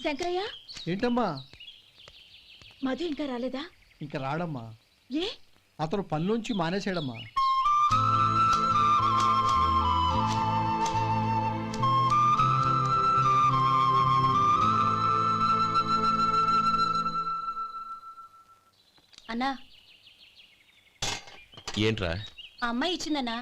శంకరయ్య, ఏంటమ్మా? మధు ఇంకా రాలేదా? ఇంకా రాడమ్మా. ఏ? అతను పనిలోంచి మానేసాడమ్మా. అన్నా, ఏంట్రా? ఆ అమ్మాయి ఇచ్చిందన్నా.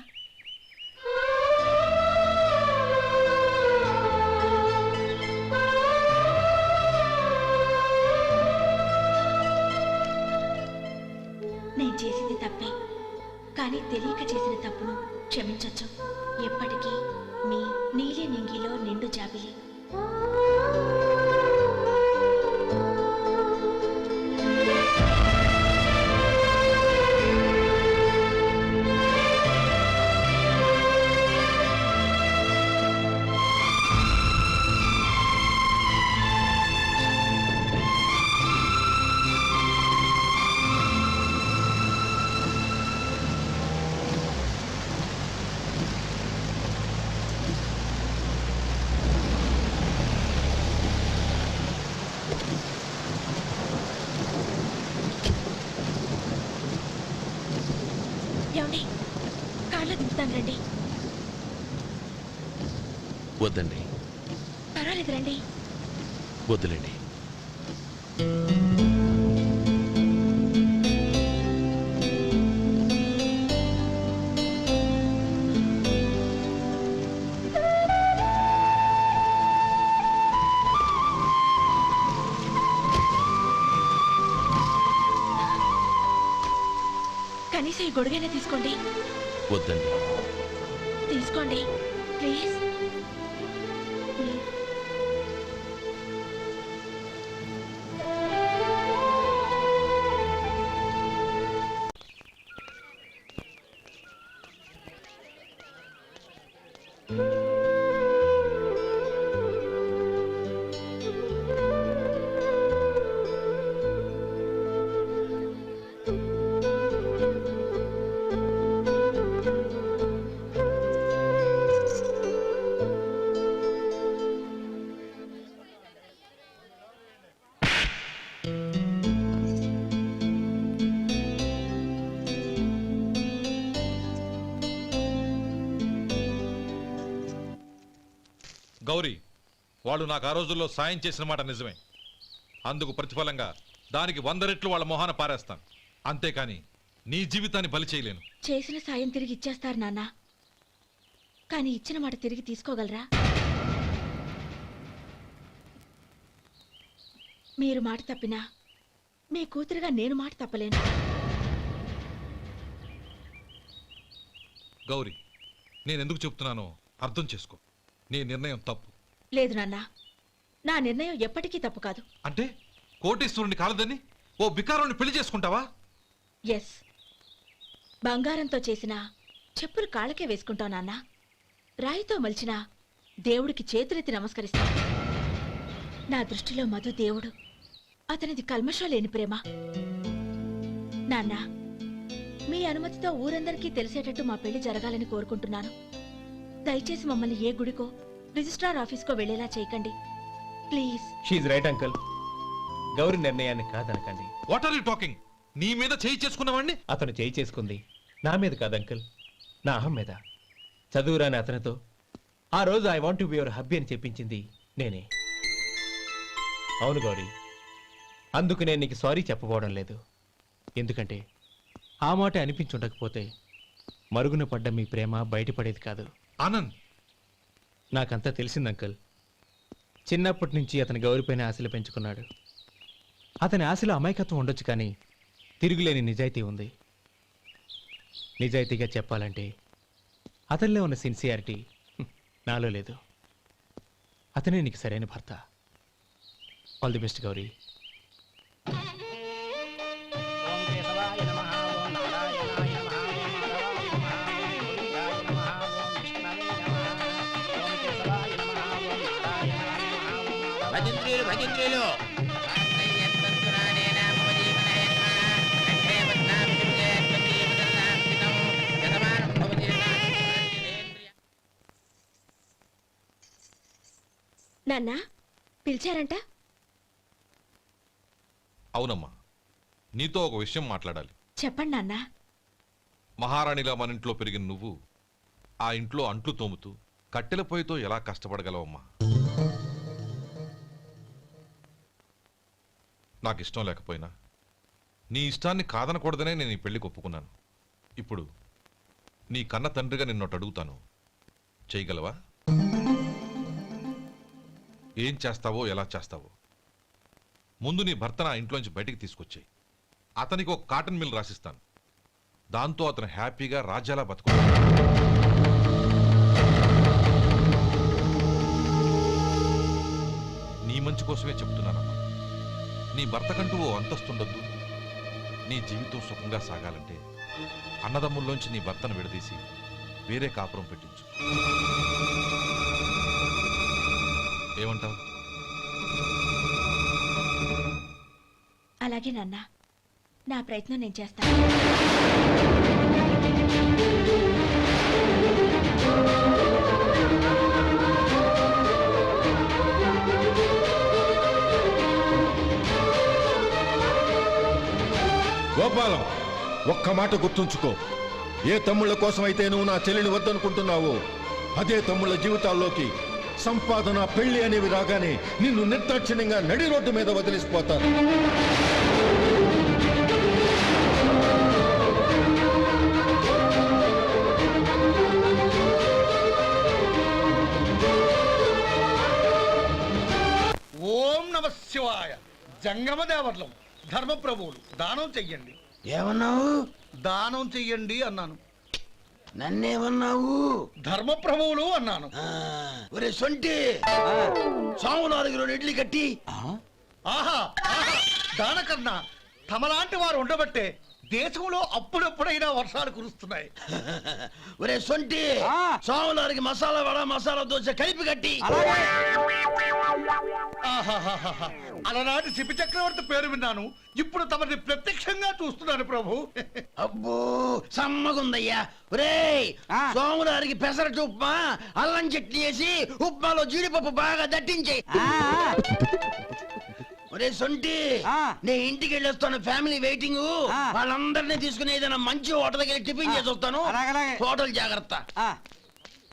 నేను చేసింది తప్పే, కానీ తెలియక చేసిన తప్పును క్షమించొచ్చు. ఎప్పటికీ మీ నీలి నింగిలో నిండు జాబిలి. ఏమండి, కాళ్ళ దింపుతాను రండి. వద్దండి. పర్వాలేదు రండి. వద్దులేండి. కనీసం ఈ గొడుగైనా తీసుకోండి. వద్దండి. తీసుకోండి ప్లీజ్. గౌరీ, వాళ్ళు నాకు ఆ రోజుల్లో సాయం చేసిన మాట నిజమే. అందుకు ప్రతిఫలంగా దానికి 100 రెట్లు వాళ్ళ మొహాన పారేస్తాను. అంతేకాని నీ జీవితాన్ని బలి చేయలేను. చేసిన సాయం తిరిగి ఇచ్చేస్తారు నాన్న, కానీ ఇచ్చిన మాట తిరిగి తీసుకోగలరా? మీరు మాట తప్పినా మీ కూతురుగా నేను మాట తప్పలేను. గౌరీ, నేనెందుకు చెప్తున్నానో అర్థం చేసుకో. నీ నిర్ణయం తప్పు. లేదు నాన్న, నా నిర్ణయం ఎప్పటికీ తప్పు కాదు. అంటే కోటీశ్వరుని కాలదని ఓ బికారుని పెళ్లి చేసుకుంటావా? ఎస్, బంగారంతో చేసిన చెప్పులు కాళ్ళకే వేసుకుంటావు నాన్న. రాయితో మలిచిన దేవుడికి చేతులెత్తి నమస్కరిస్తా. నా దృష్టిలో మధు దేవుడు, అతనిది కల్మషం లేని ప్రేమ. నాన్న, మీ అనుమతితో ఊరందరికీ తెలిసేటట్టు మా పెళ్లి జరగాలని కోరుకుంటున్నాను. దయచేసి మమ్మల్ని ఏ గుడికో రిజిస్ట్రార్ ఆఫీస్కో వెళ్లేలా చేయకండి please. She's right uncle. Gauri నిర్ణయాన్ని కాదనకండి. What are you talking? నీ మీద చేయి చేసుకున్నవాడిని అతను చేయి చేసుకుంది నా మీద కాదు అంకుల్, నా అహం మీద. చదువురాని అతనితో ఆ రోజు I want to be your hubby అని చెప్పించింది నేనే. అవును గౌరీ, అందుకు నేను నీకు సారీ చెప్పబోవడం లేదు. ఎందుకంటే ఆ మాట అనిపించుండకపోతే మరుగున పడ్డ మీ ప్రేమ బయటపడేది కాదు. ఆనంద్, నాకంతా తెలిసింది అంకుల్. చిన్నప్పటి నుంచి అతని గౌరిపైన ఆశలు పెంచుకున్నాడు. అతని ఆశలో అమాయకత్వం ఉండొచ్చు, కానీ తిరుగులేని నిజాయితీ ఉంది. నిజాయితీగా చెప్పాలంటే అతనిలో ఉన్న సిన్సియారిటీ నాలో లేదు. అతనే నీకు సరైన భర్త. All the best Gauri. నాన్న, పిలిచారంట? అవునమ్మా, నీతో ఒక విషయం మాట్లాడాలి. చెప్పండి నాన్న. మహారాణిలా మన ఇంట్లో పెరిగిన నువ్వు ఆ ఇంట్లో అంట్లు తోముతూ కట్టెల పొయ్యితో ఎలా కష్టపడగలవమ్మా? నాకు ఇష్టం లేకపోయినా నీ ఇష్టాన్ని కాదనకూడదనే నేను ఈ పెళ్లికి ఒప్పుకున్నాను. ఇప్పుడు నీ కన్న తండ్రిగా నిన్నొట్టు అడుగుతాను, చేయగలవా? ఏం చేస్తావో ఎలా చేస్తావో ముందు నీ భర్తను ఆ ఇంట్లోంచి బయటికి తీసుకొచ్చాయి. అతనికి ఒక కాటన్ మిల్ రాసిస్తాను. దాంతో అతను హ్యాపీగా రాజ్యాలా బతుకుతాడు. నీ మంచి కోసమే చెప్తున్నానమ్మా. నీ భర్తకంటూ ఓ అంతస్తుండొద్దు. నీ జీవితం సుఖంగా సాగాలంటే అన్నదమ్ముల్లోంచి నీ భర్తను విడదీసి వేరే కాపురం పెట్టించు. ఏమంటావు? అలాగే నాన్న, నా ప్రయత్నం నేను చేస్తాను. గోపాలం, ఒక్క మాట గుర్తుంచుకో. ఏ తమ్ముళ్ళ కోసమైతే నువ్వు నా చెల్లిని వద్దనుకుంటున్నావో అదే తమ్ముళ్ళ జీవితాల్లోకి సంపాదన, పెళ్లి అనేవి రాగానే నిన్ను నిర్దాక్షిణ్యంగా నడి రోడ్డు మీద వదిలేసిపోతారు. ఓం నమ శివాయ. జంగమదేవర్లం, ధర్మప్రభువులు, దానం చెయ్యండి. ఏమన్నావు? దానం చెయ్యండి అన్నాను. నన్నేమన్నావు? ధర్మప్రభువులు అన్నాను. ఒరే సొంటి, సాము 4 ఇడ్లీ కట్టి. ఆహా ఆహా, దానకన్నా తమలాంటి వారు ఉండబట్టే దేశంలో అప్పుడప్పుడైనా వర్షాలు కురుస్తున్నాయి. ఒరే సొంటి, సాము 4 మసాలా వడ, మసాలా దోశ కలిపి కట్టి. ఆహాహాహా, అలనాటి శిపి చక్రవర్తి పేరు విన్నాను, ఇప్పుడు తమని ప్రత్యక్షంగా చూస్తున్నాను ప్రభు. అబ్బో సమ్మగుందయ్యా. ఒరేయ్, సోములారికి పెసరట్టు ఉప్మా, అల్లం చట్నీ వేసి ఉప్మాలో జీడిపప్పు బాగా దట్టించే. ఒరే సొంటి, నే ఇంటికి వెళ్ళొస్తాను, ఫ్యామిలీ వెయిటింగ్. వాళ్ళందరినీ తీసుకుని ఏదైనా మంచి హోటల్ దగ్గర టిఫిన్ చేసి వస్తాను. హోటల్ జాగ్రత్త.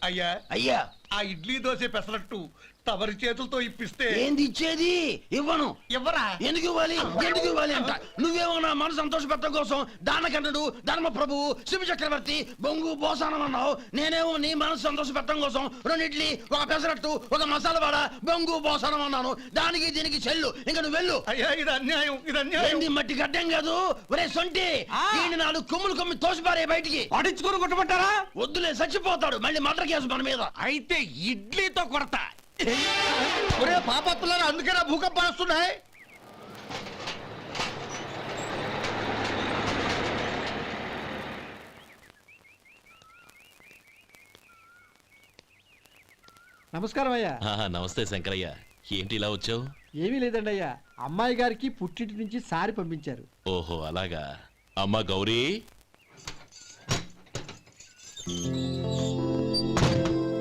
అయ్యా అయ్యా, ఆ ఇడ్లీ దోశ పెసరట్టు తమరి చేతులతో ఇప్పిస్తే. ఏంది ఇచ్చేది? ఇవ్వను. ఎవరా? ఎందుకు ఇవ్వాలి? ఎందుకు ఇవ్వాలి అంట? నువ్వేమన్నా మన సంతోష పెట్టడం కోసం దానకంటుడు, ధర్మ ప్రభువు, శివ చక్రవర్తి, బొంగు బోసానం అన్నావు. నేనేమో నీ మనసు సంతోష పెట్టడం కోసం 2 ఇడ్లీ, ఒక పెసరట్టు, ఒక మసాలా వాడ, బొంగు బోసానం అన్నాను. దానికి దీనికి చెల్లు. ఇంకా నువ్వు వెళ్ళు. అయ్యా ఇది అన్యాయం, ఇది అన్యాయం. ఏంది మట్టి గడ్డం కాదు. ఒరే సొంటి, ఈయన 4 కొమ్ములు తోసిపారే బయటికి. పడించుకుని కొట్టమంటారా? వద్దులే, చచ్చిపోతాడు. మళ్ళీ మర్డర్ కేసు మన మీద. అయితే ఇడ్లీతో కొడతా. ఒరే పాపత్తులారా, అందుకేనా భూకంపాలు వస్తున్నాయి? నమస్కారం అయ్యా. నమస్తే శంకరయ్య, ఏంటి ఇలా వచ్చావు? ఏమీ లేదండి అయ్యా, అమ్మాయి గారికి పుట్టింటి నుంచి సారి పంపించారు. ఓహో అలాగా. అమ్మా గౌరీ,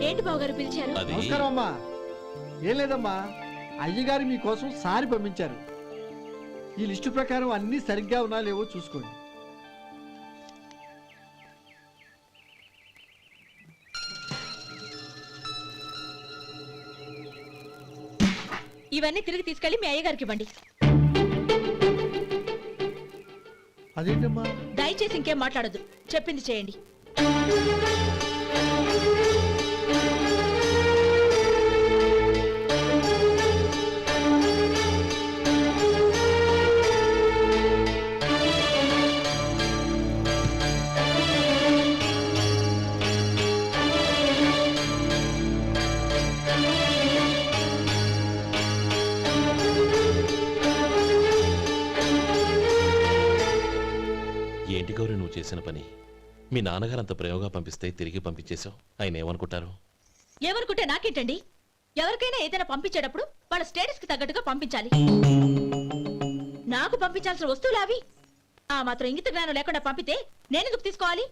ఏంటి బావగారు పిలిచారు? అది నమస్కారం అమ్మా. ఏం లేదమ్మా, అయ్యగారు మీకోసం సారి పంపించారు. ఈ లిస్టు ప్రకారం అన్నీ సరిగ్గా ఉన్నా లేవో చూసుకోండి. ఇవన్నీ తిరిగి తీసుకెళ్లి మీ అయ్యగారికి ఇవ్వండి. అదేంటమ్మా? దయచేసి ఇంకేం మాట్లాడొద్దు, చెప్పింది చేయండి. ఏంటి గౌరీ నువ్వు చేసిన పని? మీ నాన్నగారు అంత ప్రేమగా పంపిస్తే తిరిగి పంపించేశావు. ఆయన ఏమనుకుంటారు? ఎవరుకుంటే నాకేంటండి? ఎవరికైనా ఏదైనా పంపించేటప్పుడు వాళ్ళ స్టేటస్ కి తగ్గట్టుగా పంపించాలి. నాకు పంపించాల్సిన వస్తువులు అవి. ఆ మాత్రం ఇంగిత జ్ఞానం లేకుండా పంపితే నేనెందుకు తీసుకోవాలి?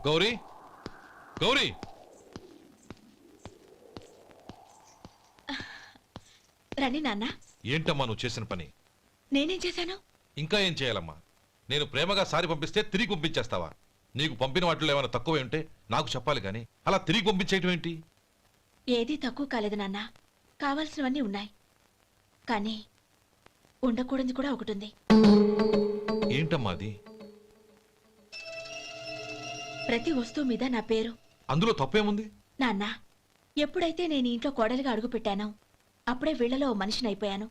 గౌరీ గౌరీ రండి నాన్న. ఏంటమ్మా నువ్వు చేసిన పని? నేనేం చేశాను? ఇంకా ఏం చేయాలమ్మా? నేను ప్రేమగా సారి పంపిస్తే తిరిగి పంపించేస్తావా? నీకు పంపిన వాటిలో ఏమైనా తక్కువ ఉంటే నాకు చెప్పాలి కానీ అలా తిరిగి పంపించేయటం ఏంటి? ఏదీ తక్కువ కాలేదు నాన్న. కావాల్సినవన్నీ ఉన్నాయి, కానీ ఉండకూడదు కూడా ఒకటి ఉంది. ఏంటమ్మా అది? ప్రతి వస్తువు మీద నా పేరు. అందులో తప్పేముంది? నాన్న, ఎప్పుడైతే నేను ఈ ఇంట్లో కోడలిగా అడుగు పెట్టానో అప్పుడే వీళ్లలో ఓ మనిషిని అయిపోయాను.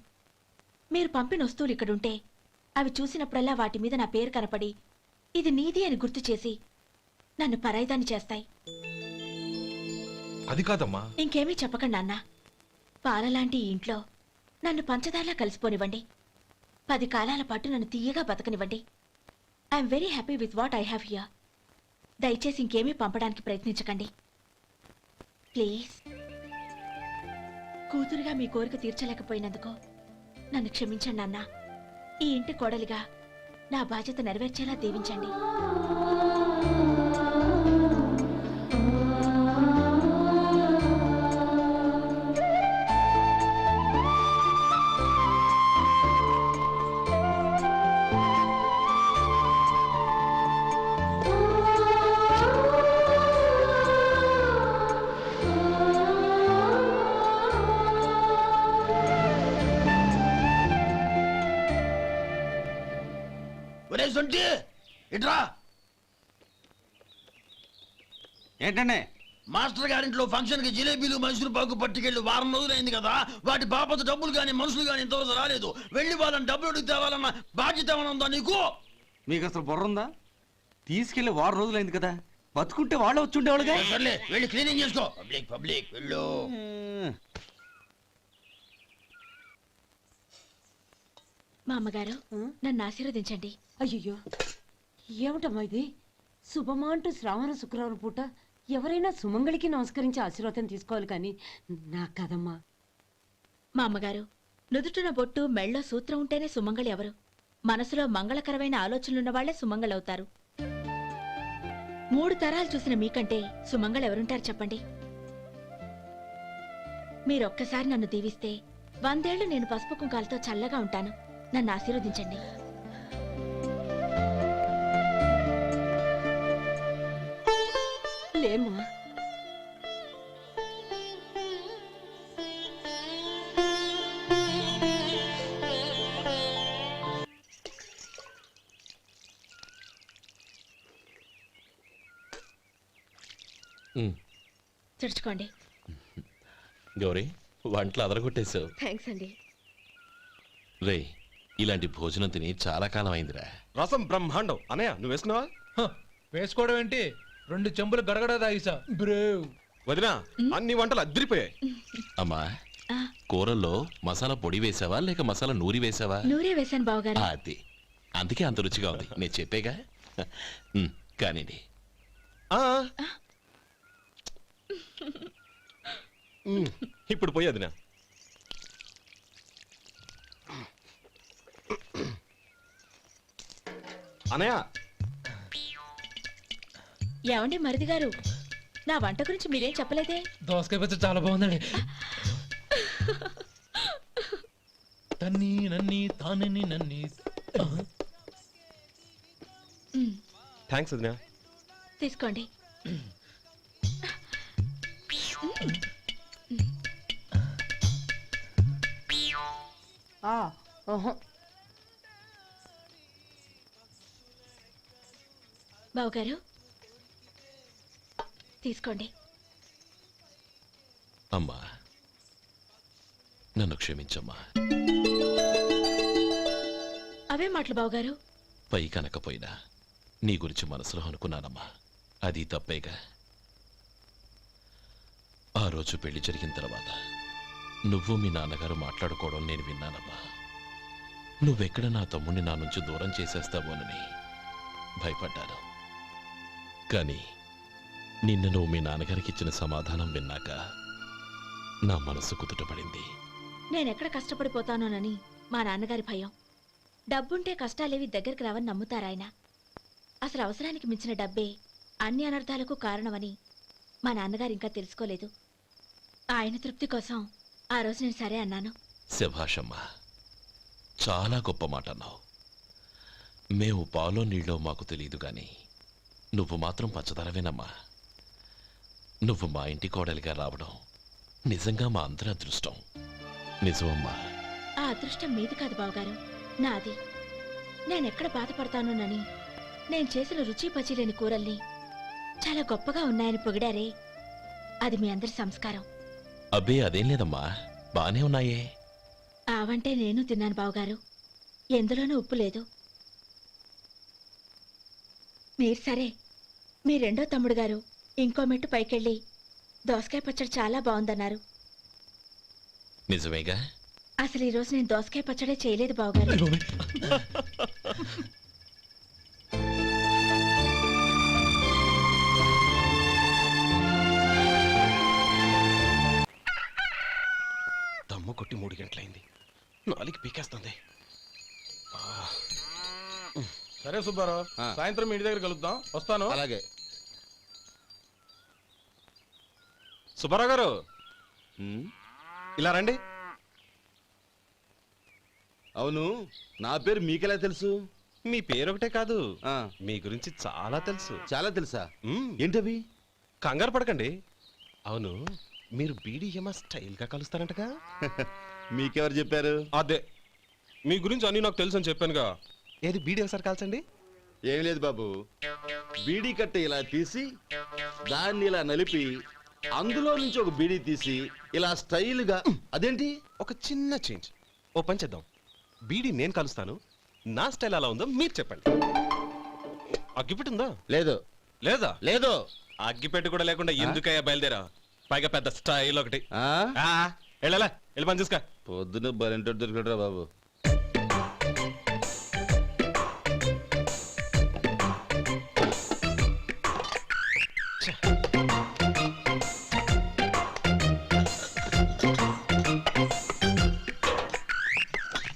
మీరు పంపిన వస్తువులు ఇక్కడుంటే అవి చూసినప్పుడల్లా వాటి మీద నా పేరు కనపడి ఇది నీది అని గుర్తు చేసి నన్ను పరాయిదాన్ని చేస్తాయి. అది కాదమ్మా. ఇంకేమీ చెప్పకండి నాన్న. పాలలాంటి ఈ ఇంట్లో నన్ను పంచదారలా కలిసిపోనివ్వండి. 10 కాలాల పాటు నన్ను తీయగా బతకనివ్వండి. I'm very happy with what I have here. దయచేసి ఇంకేమీ పంపడానికి ప్రయత్నించకండి ప్లీజ్. కూతురుగా మీ కోరిక తీర్చలేకపోయినందుకు నన్ను క్షమించండి నాన్న. ఈ ఇంటి కోడలిగా నా బాధ్యత నెరవేర్చేలా దీవించండి. ఒరే సొంటి ఇట్రా. ఏంటండి? మాస్టర్ గారింట్లో ఫంక్షన్ కి జిలేబీలు మైసూరు పాకు పట్టుకెళ్ళి వారం రోజులైంది కదా. వాటి బాపత డబ్బులు కానీ మనుషులు కానీ ఇంతవరకు రాలేదు. వెళ్ళి వాళ్ళని డబ్బులు అడిగి తేవాలన్న బాధ్యత ఏమైనా ఉందా నీకు? మీకు అసలు బుర్ర ఉందా? తీసుకెళ్లి వారం రోజులైంది కదా, బతుకుంటే వాళ్ళు వచ్చి ఉండేవాళ్ళుగా. సర్లే వెళ్ళి క్లీనింగ్ చేసుకో. పబ్లిక్ పబ్లిక్ వెళ్ళు. మా అమ్మగారు నన్ను ఆశీర్వదించండి. అయ్యో ఏమిటమ్మా ఇది? శుభమా అంటూ శ్రావణ శుక్రవారం పూట ఎవరైనా సుమంగళికి నమస్కరించి ఆశీర్వాదం తీసుకోవాలి కానీ నాకు కదమ్మా. మా అమ్మగారు, నుదుటిన బొట్టు మెళ్ళో సూత్రం ఉంటేనే సుమంగళి ఎవరు? మనసులో మంగళకరమైన ఆలోచనలున్న వాళ్లే సుమంగళవుతారు. 3 తరాలు చూసిన మీకంటే సుమంగళ ఎవరుంటారు చెప్పండి? మీరొక్కసారి నన్ను దీవిస్తే 100 ఏళ్లు నేను పసుపు కుంకాలతో చల్లగా ఉంటాను. నన్ను ఆశీర్వదించండి. లేమ్మా. తుడుచుకోండి. గౌరీ, వంటలు అదరగొట్టేశావు. థ్యాంక్స్ అండి. రే, ఇలాంటి భోజనం తిని చాలా కాలం అయిందిరా. రసం బ్రహ్మాండం. అనయ్య నువ్వు వేసుకున్నావా? వేసుకోవడం ఏంటి? 2 చెంబులు గడగడ తాగిసా బ్రేవ్. వదినా, అన్ని వంటలు అద్దరిపోయాయి. అమ్మా, ఆ, కూరల్లో మసాలా పొడి వేసావా లేక మసాలా నూరి వేసావా? నూరే వేశాను బావగారు. అది అందుకే అంత రుచిగా ఉంది. నేను చెప్పేగా. కానివ్వండి. ఇప్పుడు పోయి వదినా. అనయ్య, ఏమండి మరిది గారు, నా వంట గురించి మీరేం చెప్పలేదే? దోసకాయ పచ్చడి చాలా బాగుందండి. తన్ని నన్ని తానని నన్ని. థ్యాంక్స్ వదినా. తీసుకోండి. బావగారు తీసుకోండి. అమ్మా, నన్ను క్షమించమ్మా. అవే మాటలు బావగారు. పై కనకపోయినా నీ గురించి మనసులో అనుకున్నానమ్మా. అది తప్పేగా. ఆ రోజు పెళ్లి జరిగిన తర్వాత నువ్వు మీ నాన్నగారు మాట్లాడుకోవడం నేను విన్నానమ్మా. నువ్వెక్కడ నా తమ్ముడిని నా నుంచి దూరం చేసేస్తావోనని భయపడ్డాను. కానీ నిన్న నువ్వు మీ నాన్నగారికి ఇచ్చిన సమాధానం విన్నాక నా మనసు కుదుటపడింది. నేనెక్కడ కష్టపడిపోతానోనని మా నాన్నగారి భయం. డబ్బుంటే కష్టాలేవి దగ్గరికి రావని నమ్ముతారాయన. అసలు అవసరానికి మించిన డబ్బే అన్ని అనర్థాలకు కారణమని మా నాన్నగారు ఇంకా తెలుసుకోలేదు. ఆయన తృప్తి కోసం ఆ రోజు నేను సరే అన్నాను. శభాషమ్మా, చాలా గొప్ప మాట అన్నావు. మేము పాలో నీళ్ళో మాకు తెలియదు గాని నువ్వు మాత్రం పచ్చదరవేనమ్మా. నువ్వు మా ఇంటి కోడలిగా రావడం నిజంగా మా అందరి అదృష్టం. నిజమమ్మా. ఆ అదృష్టం మీది కాదు బావగారు, నాది. నేనెక్కడ బాధపడతానోనని నేను చేసిన రుచి పచిలేని కూరల్ని చాలా గొప్పగా ఉన్నాయని పొగిడారే, అది మీ అందరి సంస్కారం. అబ్బే అదేం లేదమ్మా, బానే ఉన్నాయే. ఆవంటే నేను తిన్నాను బావగారు, ఎందులోనూ ఉప్పు లేదు. మీరు సరే, మీ రెండో తమ్ముడు గారు ఇంకో మెట్టు పైకెళ్ళి దోసకాయ పచ్చడి చాలా బాగుందన్నారు. నిజమేగా? అసలు ఈరోజు నేను దోసకాయ పచ్చడే చేయలేదు బావగారు. దమ్ము కొట్టి 3 గంటలైంది, 4కి పీకేస్తుంది. సరే సుబ్బారావు, సాయంత్రం మీ ఇంటి దగ్గర కలుద్దాం. వస్తాను. అలాగే. సుబ్బారావు గారు, ఇలా రండి. అవును, నా పేరు మీకెలా తెలుసు? మీ పేరు ఒకటే కాదు, మీ గురించి చాలా తెలుసు. చాలా తెలుసా? ఏంటవి? కంగారు పడకండి. అవును, మీరు బీడీఎంఆ స్టైల్గా కలుస్తారంటగా? మీకెవరు చెప్పారు? అదే, మీ గురించి అన్ని నాకు తెలుసు అని చెప్పానుగా. ఏది బీడీ ఒకసారి కాల్చండి. ఏం లేదు బాబు, బీడీ కట్ట ఇలా తీసి దాన్ని ఇలా నలిపి అందులో నుంచి ఒక బీడీ తీసి ఇలా స్టైల్గా. అదేంటి? ఒక చిన్న చేంజ్. ఓ పని చేద్దాం, బీడీ నేను కలుస్తాను, నా స్టైల్ అలా ఉందో మీరు చెప్పండి. అగ్గిపెట్టి ఉందా? లేదు. లేదా? లేదు. అగ్గిపెట్టి కూడా లేకుండా ఎందుకయ్యా బయలుదేరా? పైగా పెద్ద స్టైల్ ఒకటి. వెళ్ళాలా, వెళ్ళి పని చూసుకో. పొద్దున బలింటో దొరికడరా బాబు.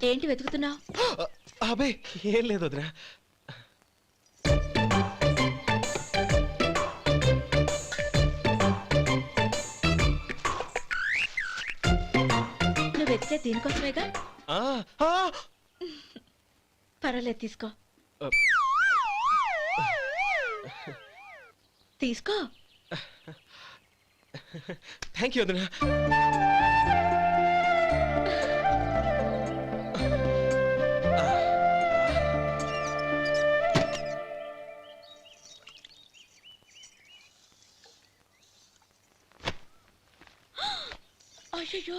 ఏంటి వెతుకుతున్నావు? అబే ఏం లేదు వదినా. నువ్వు వెతికే దీనికోసమేగా. పర్వాలేదు, తీసుకో. తీసుకో. థ్యాంక్ యూ వదినా. అయ్యో,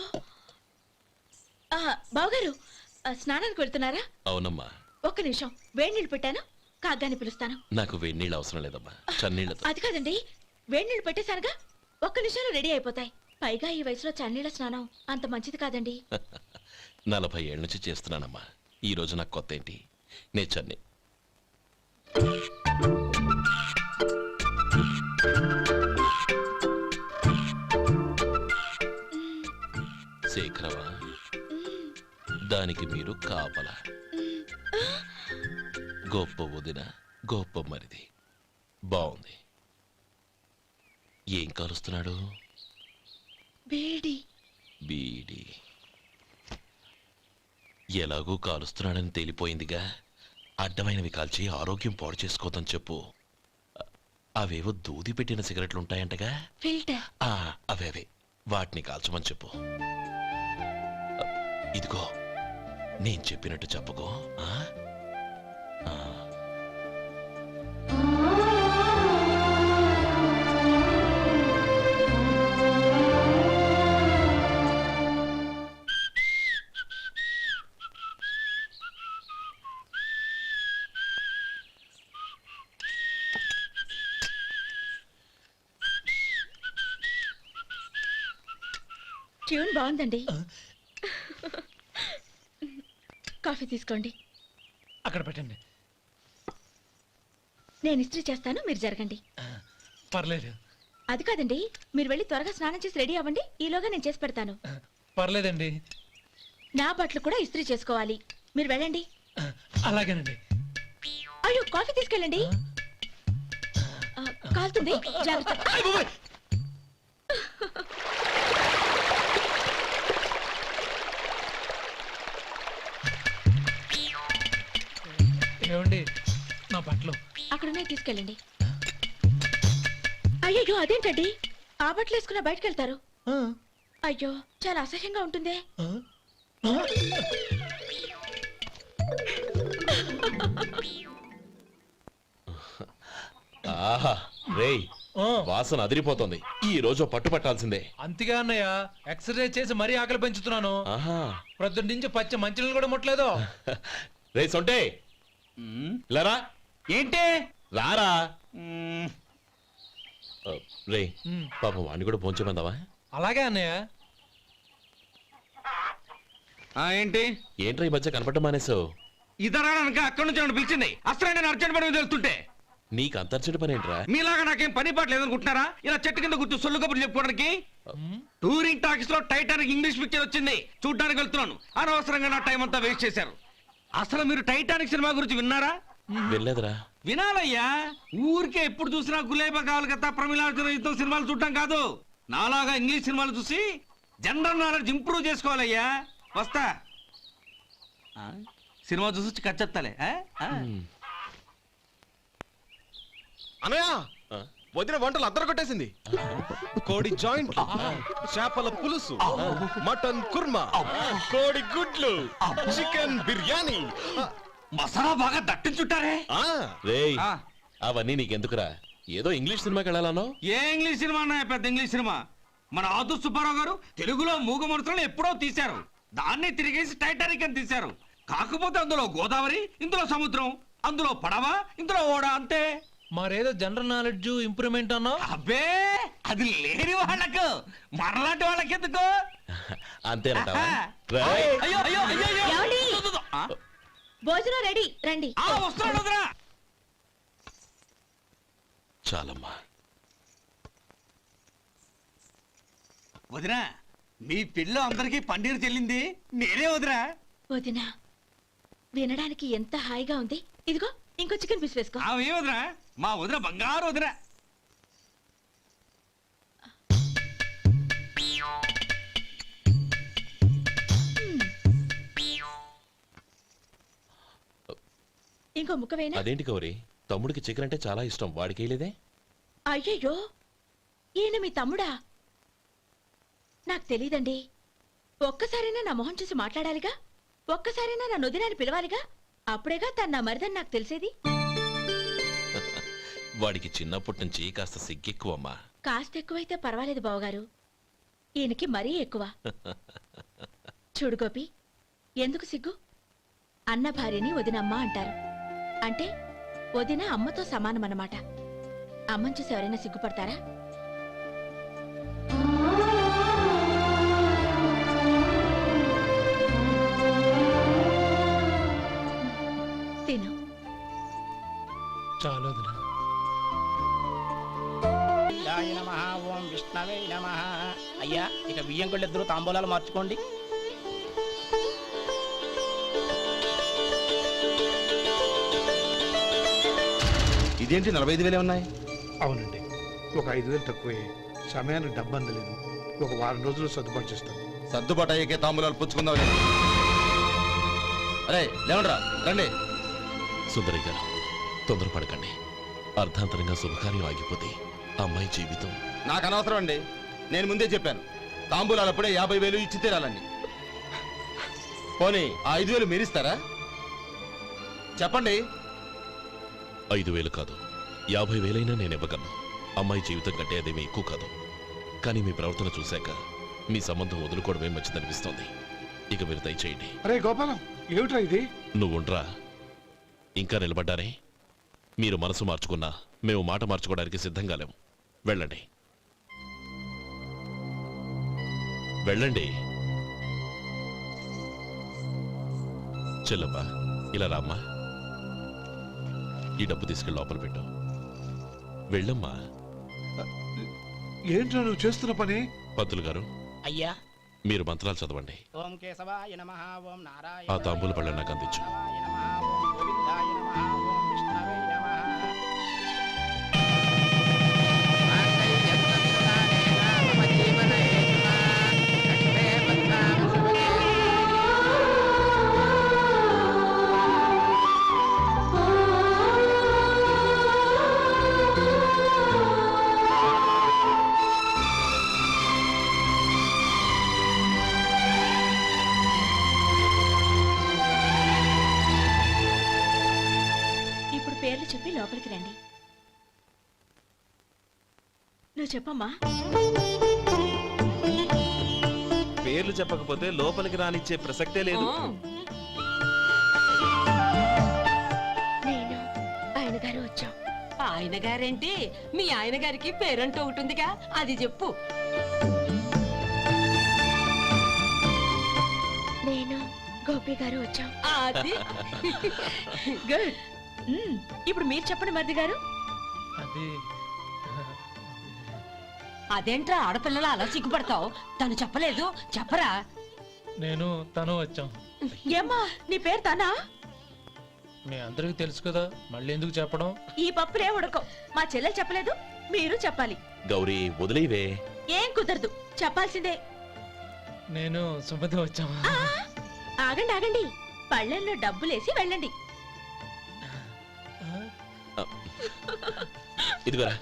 బావగారు స్నానానికి వెళ్తున్నారా? అవునమ్మా. ఒక్క నిమిషం, వేడి నీళ్ళు పెట్టాను, కాగ్గాని పిలుస్తాను. నాకు వేడి నీళ్ళు అవసరం లేదమ్మా, చన్నీళ్ళతో. అది కాదండి, వేడి నీళ్ళు పెట్టేశానుగా, ఒక్క నిమిషంలో రెడీ అయిపోతాయి. పైగా ఈ వయసులో చన్నీళ్ళ స్నానం అంత మంచిది కాదండి. 40 ఏళ్ళ నుంచి చేస్తున్నానమ్మా, ఈ రోజు నాకు కొత్త ఏంటి? నే చన్నీ. శేఖరవా, దానికి మీరు కాపలా. గొప్ప వదిన, గొప్ప మరిది. బాగుంది. ఏం కాలుస్తున్నాడు? బీడి. బీడి ఎలాగూ కాలుస్తున్నాడని తేలిపోయిందిగా. అడ్డమైనవి కాల్చి ఆరోగ్యం పాడు చేసుకోదని చెప్పు. అవేవో దూది పెట్టిన సిగరెట్లు ఉంటాయంటగా, ఫిల్టర్. అవే వాటిని కాల్చమని చెప్పు. ఇదిగో, నేను చెప్పినట్టు చెప్పుకో. ట్యూన్ బాగుందండి. కాఫీ తీసుకోండి. అక్కడ పెట్టండి. నేను ఇస్త్రీ చేస్తాను, మీరు జరగండి. పర్లేదు. అది కాదండి, మీరు వెళ్ళి త్వరగా స్నానం చేసి రెడీ అవ్వండి, ఈలోగా నేను చేసి పెడతాను. పర్లేదండి. నా బట్టలు కూడా ఇస్త్రీ చేసుకోవాలి, మీరు వెళ్ళండి. అలాగేనండి. అయ్యో, కాఫీ తీసుకెళ్ళండి. కాలుతుంది జాగ్రత్త. ఏమండి నా బట్టలు అక్కడనే తీసుకెళ్ళండి. అయ్యో అదేంటండి ఆ బట్టలు వేసుకున్న బయటకు వెళ్తారు? అయ్యో చాలా అసహ్యంగా ఉంటుందే. ఆహా రేయ్ వాసన అదిరిపోతుంది. ఈ రోజు పట్టు పట్టాల్సిందే. అంతగా అన్నయ్య ఎక్సర్సైజ్ చేసి మరీ ఆకలి పెంచుతున్నాను. ఆహా ప్రొద్దున నుంచి పచ్చ మంచినీళ్ళు కూడా ముట్టలేదు. రే సొంటే లరా ఏంటి రారా. మ్మ్. రే పాపం వాణ్ణి కూడా పోంచమందావా? అలాగే అన్నయ్య. ఏంటి ఏంట్రా ఈ మధ్య కనపడడం మానేసావు? ఇద్దరు అక్కడి నుంచి నన్ను పిలిచింది. అసలు నేను అర్జెంట్ పని మీద వెళ్తుంటే నీకు అంతర్చడి పని ఏంట్రా? మీలాగా నాకేం పని పాట లేదనుకుంటున్నారా? ఇలా చెట్టు కింద కూర్చో సొల్లు కబుర్లు చెప్పుకోవడానికి. టూరింగ్ టాకీస్ లో టైటానిక్ ఇంగ్లీష్ పిక్చర్ వచ్చింది, చూడ్డానికి వెళ్తున్నాను. అనవసరంగా నా టైం అంతా వేస్ట్ చేశారు. అసలు మీరు టైటానిక్ సినిమా గురించి విన్నారా? వెళ్ళలేదురా. వినాలయ్యా. ఊరికే ఎప్పుడు చూసినా గులేబా కావాలి కదా ప్రమిళార్జున యుద్ధం సినిమాలు చూడటం కాదు. నాలాగా ఇంగ్లీష్ సినిమాలు చూసి జనరల్ నాలెడ్జ్ ఇంప్రూవ్ చేసుకోవాలయ్యా. వస్తా. సినిమా చూసి కచ్చెత్తాలే. అనయా వదిన వంటలు అద్దరు కొట్టేసింది. కోడి జాయింట్, చేపల పులుసు, మటన్ కుర్మా, కోడి గుడ్లు, చికెన్ బిర్యానీ, మసాలా బాగా దట్టించుంటారే. రేయ్ అవన్నీ నీకెందుకురా? ఏదో ఇంగ్లీష్ సినిమాకి వెళ్ళాలనో? ఏ ఇంగ్లీష్ సినిమా అన్నా? పెద్ద ఇంగ్లీష్ సినిమా. మన ఆదు సుబ్బారావు గారు తెలుగులో మూగ మనుషులను ఎప్పుడో తీశారు. దాన్ని తిరిగేసి టైటానిక్ అని తీశారు. కాకపోతే అందులో గోదావరి, ఇందులో సముద్రం, అందులో పడవ, ఇందులో ఓడ, అంతే. మరేదో జనరల్ నాలెడ్జ్ ఇంప్రూవ్మెంట్ అన్నా? అబ్బే అది లేని వాళ్ళకు, మరలాంటి వాళ్ళకి ఎందుకు? అంతేనంటావా? అయ్యో అయ్యో అయ్యో అయ్యో. ఏమండి? ఆ, భోజనం రెడీ రండి. వస్తున్నాడు వదరా. చాలమ్మా. వదినా మీ పిల్ల అందరికీ పన్నీరు చెల్లింది నేనే వదినా. వదినా వినడానికి ఎంత హాయిగా ఉంది. ఇదిగో ఇంకో చికెన్ పీస్ వేసుకో. ఏ వదినా? మా వదిన బంగారు వదినా. ఇంకో ముక్క వేయనా? అదేంటి గౌరీ, తమ్ముడికి చికెన్ అంటే చాలా ఇష్టం, వాడికి వేయలేదే? అయ్యయ్యో ఈయన మీ తమ్ముడా? నాకు తెలీదండి. ఒక్కసారైనా నా మొహం చూసి మాట్లాడాలిగా, ఒక్కసారైనా నా నొదినాన్ని పిలవాలిగా, అప్పుడేగా తన నా మరిదని నాకు తెలిసేది. వాడికి చిన్నప్పటి నుంచి కాస్త సిగ్గెక్కువమ్మా. కాస్త ఎక్కువైతే పర్వాలేదు బావగారు, ఈయనకి మరీ ఎక్కువ. చూడు గోపి, ఎందుకు సిగ్గు? అన్న భార్యని వదినమ్మ అంటారు. అంటే వదిన అమ్మతో సమానమన్నమాట. అమ్మని చూసి ఎవరైనా సిగ్గుపడతారా? తిను. చాలు వదినా. ఓం విష్ణవే నమః. అయ్యా ఇక బియ్యం కొళ్ళు ఇద్దరు తాంబూలాలు మార్చుకోండి. ఇదేంటి 45,000 ఉన్నాయి? అవునండి, ఒక 5,000 తక్కువే. సమయానికి డబ్బు అందలేదు. ఒక వారం రోజులు సర్దుబాటు చేస్తాను. సర్దుబాటు అయ్యకే తాంబూలాలు పుచ్చుకుందాం. అరే లేవండ్రా రండి. సుందరి గారు తొందరపడకండి. అర్ధాంతరంగా శుభకార్యం ఆగిపోతే అమ్మాయి జీవితం. నాకు అనవసరం అండి, నేను ముందే చెప్పాను. తాంబూలాలు అప్పుడే 50,000 ఇచ్చి తీరాలండి. పోనీ ఆ 5,000 మీరిస్తారా? చెప్పండి. 5,000 కాదు, 50,000 నేను ఇవ్వగలను. అమ్మాయి జీవితం కంటే అదేమీ ఎక్కువ కాదు. కానీ మీ ప్రవర్తన చూశాక మీ సంబంధం వదులుకోవడమే మంచిదనిపిస్తోంది. ఇక మీరు దయచేయండి. అరే గోపాలం, ఏమిట్రా ఇది? నువ్వుండ్రా, ఇంకా నిలబడ్డారే. మీరు మనసు మార్చుకున్నా మేము మాట మార్చుకోవడానికి సిద్ధంగా లేము. వెళ్ళండి వెళ్ళండి. చెల్లప్ప ఇలా రామ్మా. ఈ డబ్బు తీసుకెళ్ళి లోపల పెట్టు. వెళ్ళమ్మా. ఏంట్రా నువ్వు చేస్తున్న పని? పంతులు గారు, అయ్యా మీరు మంత్రాలు చదవండి. ఓం కేశవాయ నమః. ఓం నారాయణ. ఆ తాంబూల పళ్ళ నాకు అందించు. ఓం గోవిందాయ నమః. ఓం విష్ణవే నమః. లోపలికి రండి. నువ్వు చెప్పమ్మా. పేర్లు చెప్పకపోతే లోపలికి రానిచ్చే ప్రసక్తే లేదు. నేను ఆయన గారు వచ్చాం. ఆయన గారేంటి, మీ ఆయన గారికి పేరంటూ ఒకటి ఉందిగా, అది చెప్పు. నేను గోపి గారు వచ్చాం. అది గుడ్. ఇప్పుడు మీరు చెప్పండి మరిది గారు. అది అదేంట్రా ఆడపిల్లలు అలా సిగ్గుపడతావు? తను చెప్పలేదు, చెప్పరా. నేను తను వచ్చాం. ఏమ్మా నీ పేరు తానా? మీ అందరికి తెలుసు కదా, మళ్ళీ ఎందుకు చెప్పడం? ఈ పప్పులే ఉడకం. మా చెల్లెలు చెప్పలేదు, మీరు చెప్పాలి. గౌరీ వదిలేవే. ఏం కుదరదు, చెప్పాల్సిందే. నేను సుమతి వచ్చాము. ఆ, ఆగండి ఆగండి, పళ్ళెల్లో డబ్బులేసి వెళ్ళండి. ఇదిగోరా.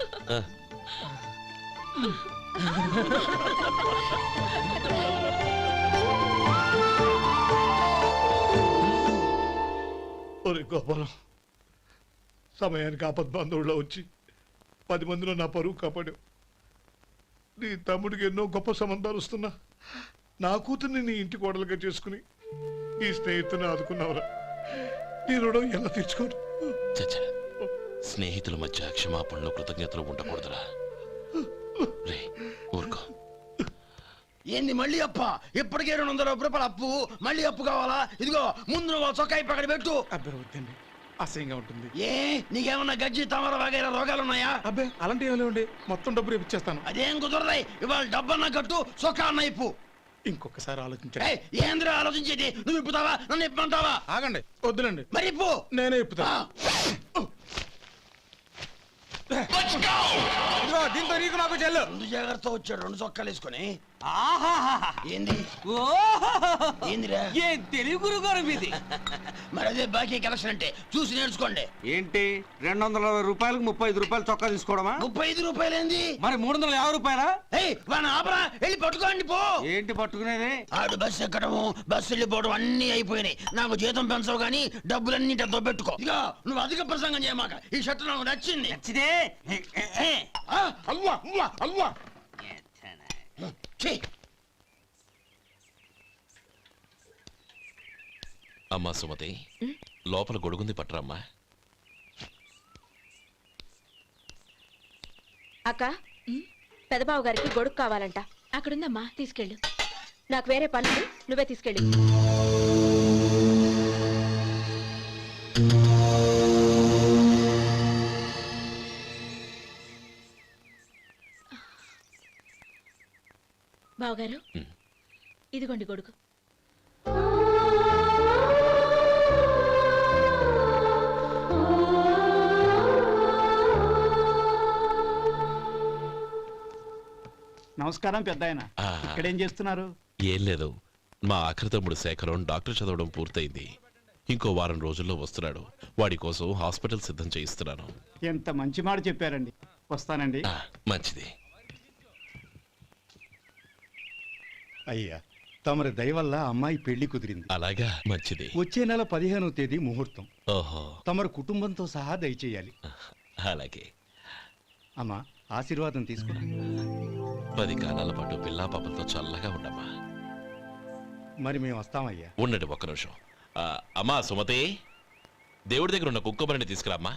ఒరే గోపాలం, సమయానికి ఆపద్బాంధవుల్లో వచ్చి 10 మందిలో నా పరువు కాపాడావు. నీ తమ్ముడికి ఎన్నో గొప్ప సంబంధాలు వస్తున్నా నా కూతుర్ని నీ ఇంటి కోడలుగా చేసుకుని ఈ స్నేహితుని ఆదుకున్నావురా. నీ రుణం ఎలా తీర్చుకోరు? చచ్చా, స్నేహితుల మధ్య క్షమాపణలు కృతజ్ఞతలు ఉండకూడదురా. రే ఊరుకో. ఏంది మళ్ళీ అప్ప? ఇప్పటికే 200 రూపాయలు అప్పు, మళ్ళీ అప్పు కావాలా? ఇదిగో ముందు నువ్వు చొక్కాయి పక్కన పెట్టు. అబ్బే వద్దండి, అసహ్యంగా ఉంటుంది. ఏ నీకేమన్నా గజ్జి తమర వగైరా రోగాలున్నాయా? అబ్బే అలాంటి ఏమి లేవండి, మొత్తం డబ్బు రేపు ఇచ్చేస్తాను. అదేం కుదరదాయి. ఇవాళ డబ్బన్నా కట్టు, చొక్కా అన్న ఇప్పు. ఇంకొకసారి ఆలోచించండి. ఏయ్, ఏందిరా ఆలోచించేది? నువ్వు ఇప్పుతావా, నన్ను ఇప్పమంటావా? ఆగండి, వద్దులండి, మరి ఇప్పు. నేనే ఇప్పుతా. దీంతో నీకు నాకు చెల్లు. ముందు జాగ్రత్త వచ్చాడు, 2 చొక్కాలు వేసుకొని. ఆహాహాహా. ఏంది ఓహోహోహో. ఏందిరా? ఏం తెలుగు గురుగారు మీది? మరి అదే బాకీ కలెక్షన్ అంటే, చూసి నేర్చుకోండి. ఏంటి 260 రూపాయలకు 35 రూపాయలు చొక్కా తీసుకోవడమా? 35 రూపాయలు ఏంది? మరి 350 రూపాయలా? ఏయ్ వాడిని ఆపరా, వెళ్ళి పట్టుకోండి పో. ఏంటి పట్టుకునేది? ఆడు బస్సు ఎక్కడము, బస్సు వెళ్ళిపోవడం అన్ని అయిపోయినాయి. నాకు జీతం పెంచవు కానీ డబ్బులన్నీ దొబ్బెట్టుకో. ఇక నువ్వు అధిక ప్రసంగం చేయమాక. ఈ షర్ట్ నాకు నచ్చింది. నచ్చితే అల్వా అల్వా అల్వా. ఛీ. అమ్మా సుమతి, లోపల గొడుగుంది పట్టరమ్మా. అక్క, పెదబాబు గారికి గొడుగు కావాలంట. అక్కడుందమ్మా, తీసుకెళ్ళు. నాకు వేరే పనులు, నువ్వే తీసుకెళ్ళి. బావగారు, ఇదిగోండి గొడుగు. నమస్కారం పెద్దాయన. ఇక్కడేం చేస్తున్నారు? ఏం లేదు, మా ఆఖరి తమ్ముడు శేఖరం డాక్టర్ చదవడం పూర్తయింది. ఇంకో వారం రోజుల్లో వస్తున్నాడు. వాడి కోసం హాస్పిటల్ సిద్ధం చేయిస్తున్నాను. ఎంత మంచి మాట చెప్పారండి. వస్తానండి. మంచిది. అయ్యా, తమరి దయ వల్ల అమ్మాయి పెళ్లి కుదిరింది. అలాగా, మంచిది. వచ్చే నెల 15వ తేదీ ముహూర్తం. ఓహో, తమరు కుటుంబంతో సహా దయచేయాలి. అలాగే. అమ్మా, ఆశీర్వాదం తీసుకురా. 10 కాలాల పాటు పిల్లా పాపలతో చల్లగా ఉండమ్మా. మరి మేము వస్తామయ్యా. ఉండండి ఒక్క నిమిషం. అమ్మా సుమతి, దేవుడి దగ్గర ఉన్న కుక్కమరిని తీసుకురామ్మా.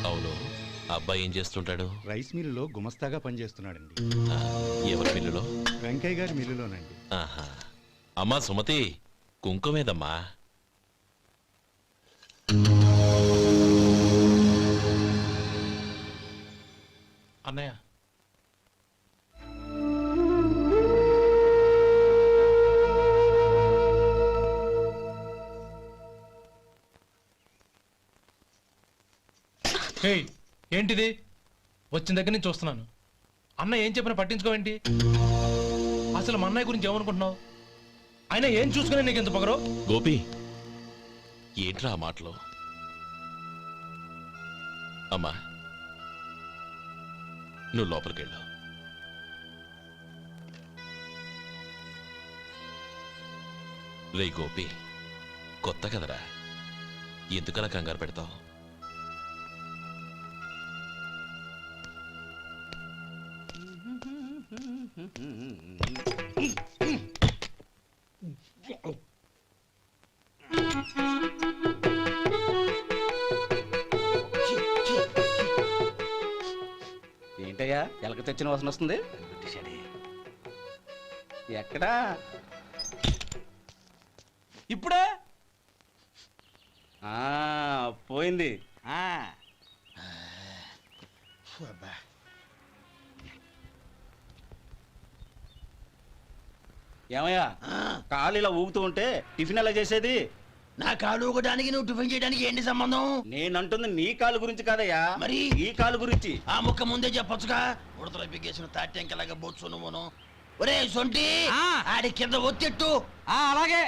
అవును, అబ్బాయి ఏం చేస్తుంటాడు? రైస్ మిల్లులో గుమస్తాగా పనిచేస్తున్నాడండి. ఎవరి మిల్లులో? వెంకయ్య గారి మిల్లులోనండి. ఆహా. అమ్మా సుమతి, కుంకుమేదమ్మా? అన్నయ్య, ఏంటిది? వచ్చిన దగ్గర నుంచి చూస్తున్నాను. అన్న ఏం చెప్పినా పట్టించుకోవేంటి? అసలు మా అన్నయ్య గురించి ఏమనుకుంటున్నావు? ఆయన ఏం చూసుకునే నీకు ఎంత పొగరు? గోపి, ఏంట్రా ఆ మాటలు? అమ్మా, నువ్వు లోపలికెళ్ళు. రే గోపి, కొత్త కదరా, ఎందుకలా కంగారు పెడతావు? ఏంటయ్యా ఎలక తెచ్చిన వాసన వస్తుంది? ఎక్కడా? ఇప్పుడే పోయింది. ఏమయ్యా కాలు ఇలా ఊగుతూ ఉంటే టిఫిన్ ఎలా చేసేది? నా కాలు ఊగడానికి నువ్వు టిఫిన్ చేయడానికి ఏంటి సంబంధం? నేనంటుంది నీ కాలు గురించి కాదయ్యా, మరి ఈ కాలు గురించి. ఆ ముక్క ముందే చెప్పొచ్చుగా. ఉడతలో బిగ్గేసిన తాట్యంకలాగా బొచ్చు నువ్వును. ఒరే సొంటి, ఆడి కింద ఒత్తెట్టు. అలాగే.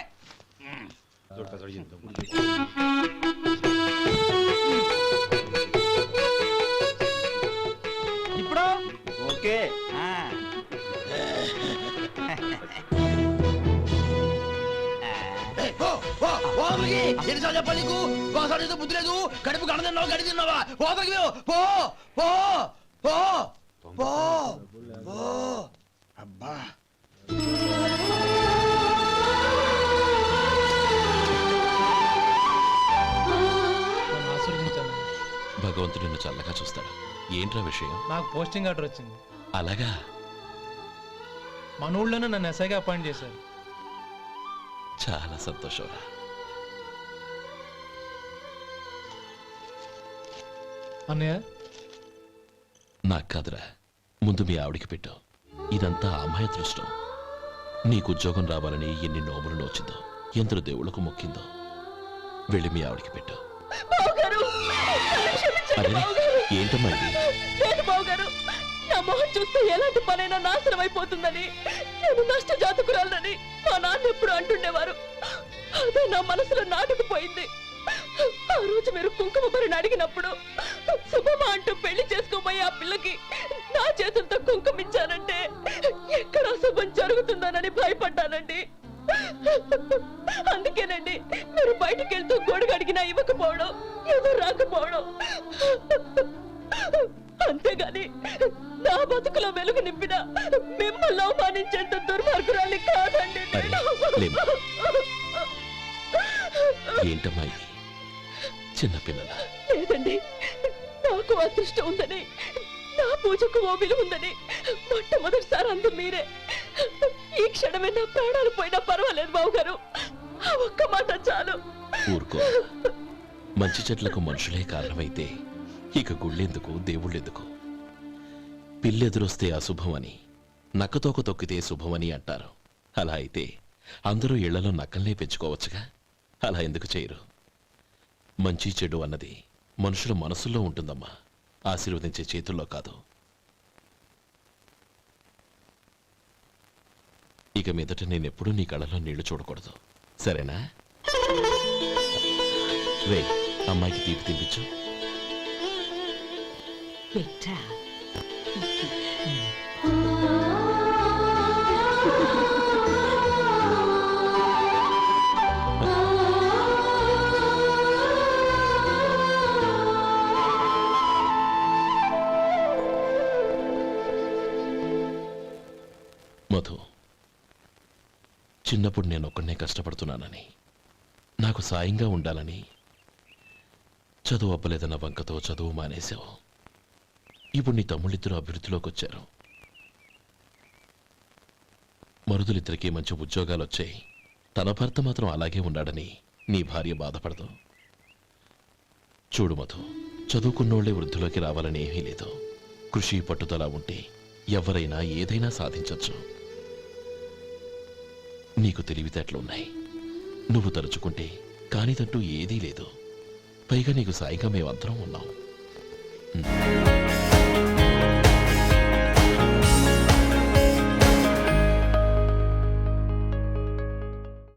ఇప్పుడు ఓకే. ఎన్నిసార్లు చెప్పాలి నీకు? ఒకసారి బుద్ధి లేదు. కడుపు గడ తిన్నావు, గడి తిన్నావా? పోతలకి పో పో పో పో పో. అబ్బా భగవంతుడు నిన్ను చల్లగా చూస్తాడు. ఏంట్రా విషయం? నాకు పోస్టింగ్ ఆర్డర్ వచ్చింది. అలాగా? మన ఊళ్ళోనే నన్ను ఎస్ఐగా అపాయింట్ చేశారు. చాలా సంతోషంరా. అన్నయ్య నాకు కాదురా, ముందు మీ ఆవిడికి పెట్టు. ఇదంతా అమ్మాయి అదృష్టం. నీకు ఉద్యోగం రావాలని ఎన్ని నోములు నోచిందో, ఎందరు దేవుళ్లకు మొక్కిందో. వెళ్ళి మీ ఆవిడికి పెట్టు. అరే ఏంటమ్మా ఇది? నా మొహం చూస్తే ఎలాంటి పనైనా నాశనం అయిపోతుందని, నేను నష్ట జాతకురాలని మా నాన్న ఎప్పుడు అంటుండేవారు. అదే నా మనసులో నాటుకుపోయింది. ఆ రోజు మీరు కుంకుమ భరిని అడిగినప్పుడు శుభమా అంటూ పెళ్లి చేసుకోబోయే ఆ పిల్లకి నా చేతులతో కుంకుమ ఇచ్చానంటే ఎక్కడ శుభం జరుగుతుందోనని భయపడ్డానండి. అందుకేనండి మీరు బయటికి వెళ్తూ గొడుగు అడిగినా ఇవ్వకపోవడం, ఎవరు రాకపోవడం. అంతేగాని నా బతుకులో వెలుగు నింపిన మిమ్మల్ని అవమానించేంత దుర్మార్గురాలి కాదండి. ఏంటమ్మా ఇది? చిన్నపిల్లల లేదండి, నాకు అదృష్టం ఉందని, నా పూజకు ఓ విలువ ఉందని మొట్టమొదటిసారి అందు మీరే. ఈ క్షణమే నా ప్రాణాలు పోయినా పర్వాలేదు బావగారు. ఆ ఒక్క మాట చాలు. ఊరుకో. మంచి చెట్లకు మనుషులే కారణమైతే ఇక గుళ్ళెందుకు, దేవుళ్ళెందుకు? పిల్లెదురొస్తే అశుభమని, నక్కతోక తొక్కితే శుభమని అంటారు. అలా అయితే అందరూ ఇళ్లలో నక్కల్నే పెంచుకోవచ్చుగా. అలా ఎందుకు చేయరు? మంచి చెడు అన్నది మనుషుల మనసుల్లో ఉంటుందమ్మా, ఆశీర్వదించే చేతుల్లో కాదు. ఇక మీదట నేనెప్పుడూ నీ కళ్ళలో నీళ్లు చూడకూడదు, సరేనా? రే, అమ్మాయికి తీపి తినిపించు. పెట్టా మధు, చిన్నప్పుడు నేను ఒక్కడనే కష్టపడుతున్నానని, నాకు సాయంగా ఉండాలని చదువు అప్పలేదన్న వంకతో చదువు మానేశావు. ఇప్పుడు నీ తమ్ముళ్ళిద్దరూ అభివృద్ధిలోకి వచ్చారు. మరుదులిద్దరికీ మంచి ఉద్యోగాలు వచ్చాయి. తన భర్త మాత్రం అలాగే ఉన్నాడని నీ భార్య బాధపడదు. చూడు మధు, చదువుకున్నోళ్లే వృద్ధిలోకి రావాలని ఏమీ లేదు. కృషి పట్టుదల ఉంటే ఎవరైనా ఏదైనా సాధించవచ్చు. నీకు తెలివితేటలున్నాయి. నువ్వు తలుచుకుంటే కానిదంటూ ఏదీ లేదు. పైగా నీకు సాయిగా మేమందరం ఉన్నాం.